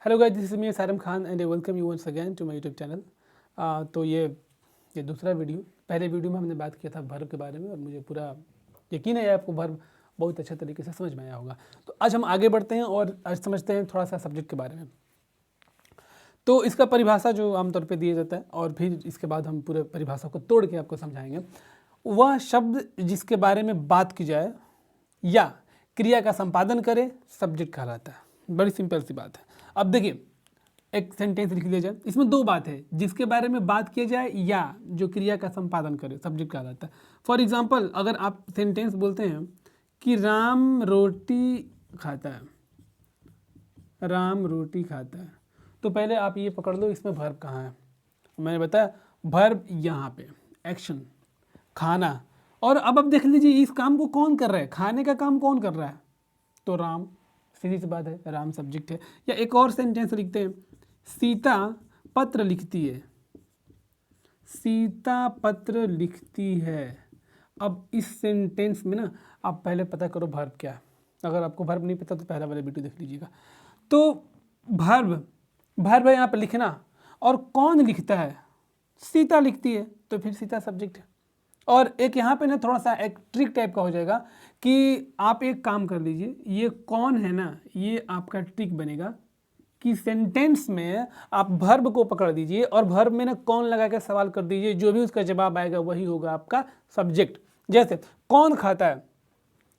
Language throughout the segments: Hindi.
Hello guys, this is me Saram Khan and I welcome you once again to my YouTube channel. तो ये दूसरा वीडियो। पहले वीडियो में हमने बात किया था वर्ब के बारे में और मुझे पूरा यकीन है आपको वर्ब बहुत अच्छे तरीके से समझ में आया होगा। तो आज हम आगे बढ़ते हैं और आज समझते हैं थोड़ा सा सब्जेक्ट के बारे में। तो इसका परिभाषा जो आमतौर पे दिया जाता है और फिर इसके बाद हम पूरे परिभाषा को तोड़ के आपको समझाएंगे। वह शब्द जिसके बारे में बात की जाए या क्रिया का संपादन करे सब्जेक्ट कहलाता है। बड़ी सिंपल सी बात है। अब देखिए, एक सेंटेंस लिख लिया जाए, इसमें दो बात है, जिसके बारे में बात किया जाए या जो क्रिया का संपादन करे सब्जेक्ट कहलाता है। फॉर एग्जाम्पल, अगर आप सेंटेंस बोलते हैं कि राम रोटी खाता है, राम रोटी खाता है, तो पहले आप ये पकड़ लो इसमें वर्ब कहाँ है। मैंने बताया वर्ब यहाँ पे, एक्शन, खाना। और अब देख लीजिए इस काम को कौन कर रहा है, खाने का काम कौन कर रहा है, तो राम। सीधी सी बात है, राम सब्जेक्ट है। या एक और सेंटेंस लिखते हैं, सीता पत्र लिखती है, सीता पत्र लिखती है। अब इस सेंटेंस में ना आप पहले पता करो वर्ब क्या है। अगर आपको वर्ब नहीं पता तो पहला वाला वीडियो देख लीजिएगा। तो वर्ब है यहाँ पे लिखना, और कौन लिखता है, सीता लिखती है, तो फिर सीता सब्जेक्ट है। और एक यहाँ पे ना थोड़ा सा एक ट्रिक टाइप का हो जाएगा कि आप एक काम कर लीजिए, ये कौन है ना, ये आपका ट्रिक बनेगा कि सेंटेंस में आप वर्ब को पकड़ दीजिए और वर्ब में ना कौन लगा के सवाल कर दीजिए, जो भी उसका जवाब आएगा वही होगा आपका सब्जेक्ट। जैसे कौन खाता है,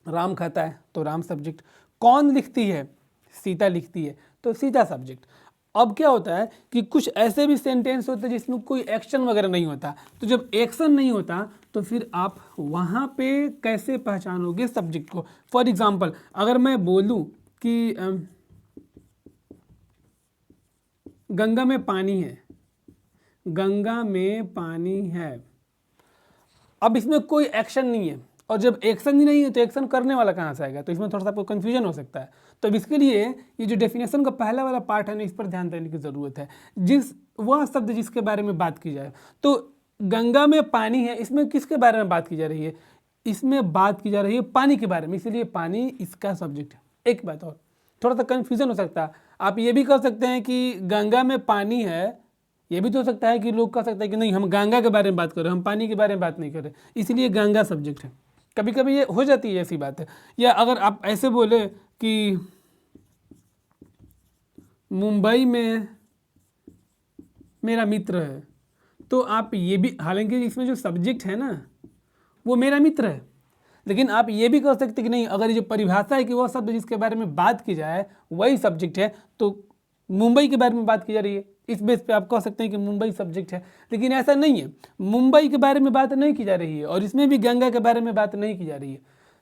राम खाता है, तो राम सब्जेक्ट। कौन लिखती है, सीता लिखती है, तो सीता सब्जेक्ट। अब क्या होता है कि कुछ ऐसे भी सेंटेंस होते हैं जिसमें कोई एक्शन वगैरह नहीं होता। तो जब एक्शन नहीं होता तो फिर आप वहाँ पे कैसे पहचानोगे सब्जेक्ट को। फॉर एग्जाम्पल, अगर मैं बोलूँ कि गंगा में पानी है, गंगा में पानी है, अब इसमें कोई एक्शन नहीं है, और जब एक्शन ही नहीं है तो एक्शन करने वाला कहाँ से आएगा, तो इसमें थोड़ा सा आपको कन्फ्यूजन हो सकता है। तो अब इसके लिए ये जो डेफिनेशन का पहला वाला पार्ट है ना, इस पर ध्यान देने की ज़रूरत है। वह शब्द जिसके बारे में बात की जाए, तो गंगा में पानी है, इसमें किसके बारे में बात की जा रही है, इसमें बात की जा रही है पानी के बारे में, इसीलिए पानी इसका सब्जेक्ट है। एक बात और, थोड़ा सा कन्फ्यूजन हो सकता है। आप ये भी कर सकते हैं कि गंगा में पानी है, ये भी तो हो सकता है कि लोग कह सकते हैं कि नहीं, हम गंगा के बारे में बात कर रहे हैं, हम पानी के बारे में बात नहीं कर रहे, इसलिए गंगा सब्जेक्ट है। कभी कभी ये हो जाती है ऐसी बात है। या अगर आप ऐसे बोले कि मुंबई में मेरा मित्र है, तो आप ये भी, हालांकि इसमें जो सब्जेक्ट है ना वो मेरा मित्र है, लेकिन आप ये भी कह सकते कि नहीं, अगर ये जो परिभाषा है कि वह शब्द जिसके बारे में बात की जाए वही सब्जेक्ट है, तो मुंबई के बारे में बात की जा रही है, इस बेस पे आप कह सकते हैं कि मुंबई सब्जेक्ट है। लेकिन ऐसा नहीं है, मुंबई के बारे में बात नहीं की जा रही है और इसमें भी गंगा के बारे में बात नहीं की जा रही है।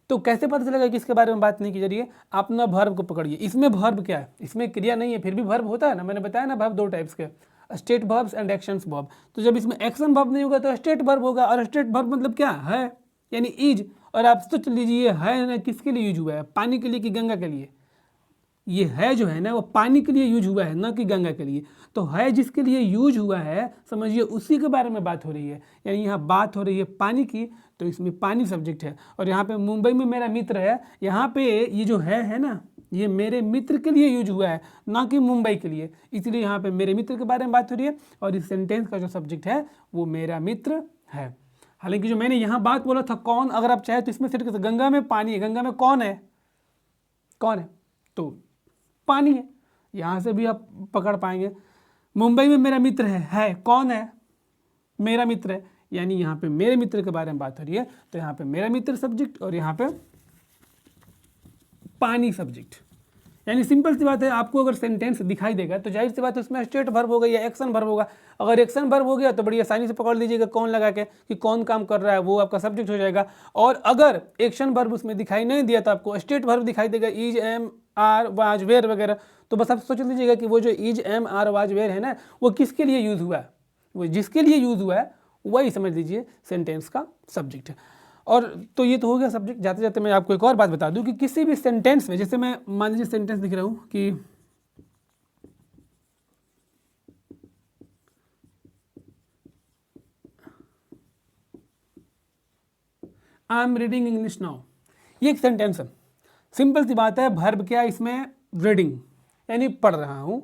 तो कैसे पता चलेगा कि इसके बारे में बात नहीं की जा रही है, आप ना वर्ब को पकड़िए। इसमें वर्ब क्या है, इसमें क्रिया नहीं है, फिर भी वर्ब होता है ना। मैंने बताया ना वर्ब दो टाइप्स के, state verbs and actions verb. तो जब इसमें एक्शन वर्ब नहीं होगा तो स्टेट वर्ब होगा, और स्टेट वर्ब मतलब क्या है, यानी इज। और आप सोच लीजिए है ना किसके लिए यूज हुआ है, पानी के लिए कि गंगा के लिए। ये है जो है ना वो पानी के लिए यूज हुआ है, ना कि गंगा के लिए। तो है जिसके लिए यूज हुआ है, समझिए उसी के बारे में बात हो रही है, यानी यहाँ बात हो रही है पानी की, तो इसमें पानी सब्जेक्ट है। और यहाँ पे मुंबई में मेरा मित्र है, यहाँ पे ये जो है ना, ये मेरे मित्र के लिए यूज हुआ है, ना कि मुंबई के लिए, इसलिए यहाँ पे मेरे मित्र के बारे में बात हो रही है। और इस सेंटेंस का जो सब्जेक्ट है वो मेरा मित्र है। हालांकि जो मैंने यहाँ बात बोला था कौन, अगर आप चाहे तो इसमें सेट कर सकते, गंगा में पानी है, गंगा में कौन है, कौन है, तो पानी है, यहाँ से भी आप पकड़ पाएंगे। मुंबई में मेरा मित्र है कौन है, मेरा मित्र है, यानी यहाँ पे मेरे मित्र के बारे में बात हो रही है, तो यहाँ पे मेरा मित्र सब्जेक्ट और यहाँ पे पानी सब्जेक्ट। यानी सिंपल सी बात है, आपको अगर सेंटेंस दिखाई देगा तो जाहिर सी बात है उसमें स्टेट वर्ब होगा या एक्शन वर्ब होगा। अगर एक्शन वर्ब हो गया तो बड़ी आसानी से पकड़ लीजिएगा कौन लगा के कि कौन काम कर रहा है, वो आपका सब्जेक्ट हो जाएगा। और अगर एक्शन वर्ब उसमें दिखाई नहीं दिया तो आपको स्टेट वर्ब दिखाई देगा, is, am, are, was, were वगैरह। तो बस आप सोच लीजिएगा कि वो जो is, am, are, was, were है ना, वो किसके लिए यूज़ हुआ है, वो जिसके लिए यूज़ हुआ है वही समझ लीजिए सेंटेंस का सब्जेक्ट है। और तो ये तो हो गया सब्जेक्ट। जाते जाते मैं आपको एक और बात बता दूं कि किसी भी सेंटेंस में, जैसे मैं मान लीजिए सेंटेंस लिख रहा हूं कि I am reading English now, ये एक सेंटेंस है। सिंपल सी बात है, वर्ब क्या है इसमें, रीडिंग, यानी पढ़ रहा हूँ,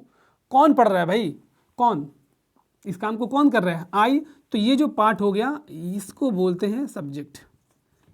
कौन पढ़ रहा है भाई, कौन, इस काम को कौन कर रहा है, आई। तो ये जो पार्ट हो गया इसको बोलते हैं सब्जेक्ट,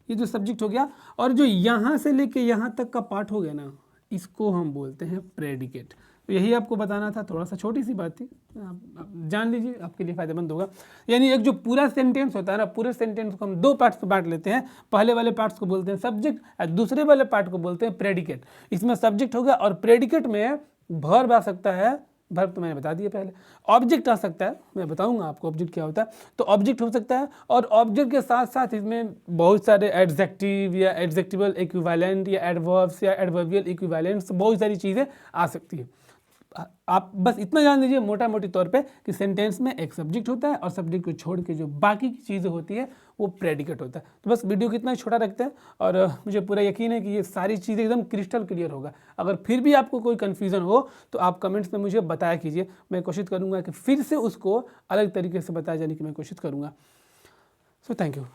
ये जो सब्जेक्ट हो गया। और जो यहाँ से लेके यहाँ तक का पार्ट हो गया ना, इसको हम बोलते हैं प्रेडिकेट। तो यही आपको बताना था, थोड़ा सा छोटी सी बात थी, आप जान लीजिए, आपके लिए फ़ायदेमंद होगा। यानी एक जो पूरा सेंटेंस होता है ना, पूरे सेंटेंस को हम दो पार्ट्स में बांट लेते हैं। पहले वाले पार्ट्स को बोलते हैं सब्जेक्ट और दूसरे वाले पार्ट को बोलते हैं प्रेडिकेट। इसमें सब्जेक्ट हो गया और प्रेडिकेट में वर्ब आ सकता है, वर्ब तो मैंने बता दिया पहले। ऑब्जेक्ट आ सकता है, मैं बताऊंगा आपको ऑब्जेक्ट क्या होता है। तो ऑब्जेक्ट हो सकता है और ऑब्जेक्ट के साथ साथ इसमें बहुत सारे एडजेक्टिव या एडजेक्टिवल इक्विवेलेंट या एडवर्ब्स या एडवर्बियल इक्विवेलेंट्स, बहुत सारी चीज़ें आ सकती है। आप बस इतना जान लीजिए मोटा मोटी तौर पे कि सेंटेंस में एक सब्जेक्ट होता है और सब्जेक्ट को छोड़ के जो बाकी की चीज़ें होती है वो प्रेडिकेट होता है। तो बस वीडियो कितना छोटा रखते हैं और मुझे पूरा यकीन है कि ये सारी चीज़ें एकदम क्रिस्टल क्लियर होगा। अगर फिर भी आपको कोई कन्फ्यूज़न हो तो आप कमेंट्स में मुझे बताया कीजिए, मैं कोशिश करूँगा कि फिर से उसको अलग तरीके से बताए जाने की मैं कोशिश करूँगा। So thank you.